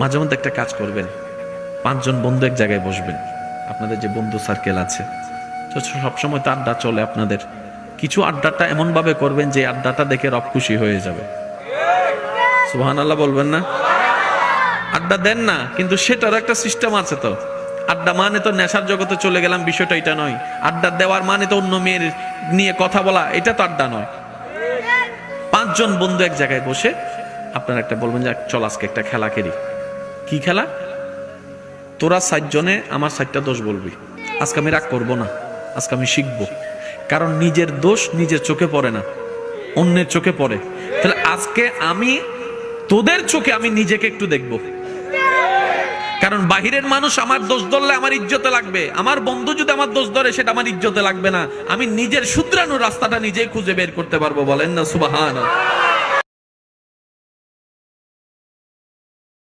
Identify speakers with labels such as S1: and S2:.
S1: মাঝে মধ্যে একটা কাজ করবেন, 5 জন বন্ধু এক জায়গায় বসবেন। আপনাদের যে বন্ধু সার্কেল আছে, তো সবসময় তো আড্ডা চলে আপনাদের, কিছু আড্ডাটা এমন ভাবে করবেন যে আড্ডাটা দেখে রব খুশি হয়ে যাবে। সুবহানাল্লাহ বলবেন না? আড্ডা দেন না, কিন্তু সেটার একটা সিস্টেম আছে। তো আড্ডা মানে তো নেশার জগতে চলে গেলাম, বিষয়টা এটা নয়। আড্ডা দেওয়ার মানে তো অন্য মেয়ের নিয়ে কথা বলা, এটা তো আড্ডা নয়। 5 জন বন্ধু এক জায়গায় বসে আপনারা একটা বলবেন যে চল আজকে একটা খেলা খেলি। কি খেলা? তোরা 7 জনে আমার 7টা দোষ বলবি। আজকে আমি রাগ করবো না, আজকে আমি শিখবো। কারণ নিজের দোষ নিজের চোখে পড়ে না, অন্যের চোখে পড়ে। তাহলে আজকে আমি তোদের চোখে আমি নিজেকে একটু দেখবো। কারণ বাহিরের মানুষ আমার দোষ ধরলে আমার ইজ্জতে লাগবে, আমার বন্ধু যদি আমার দোষ ধরে সেটা আমার ইজ্জতে লাগবে না। আমি নিজের শুধরানোর রাস্তাটা নিজেই খুঁজে বের করতে পারবো। বলেন না সুবহানাল্লাহ।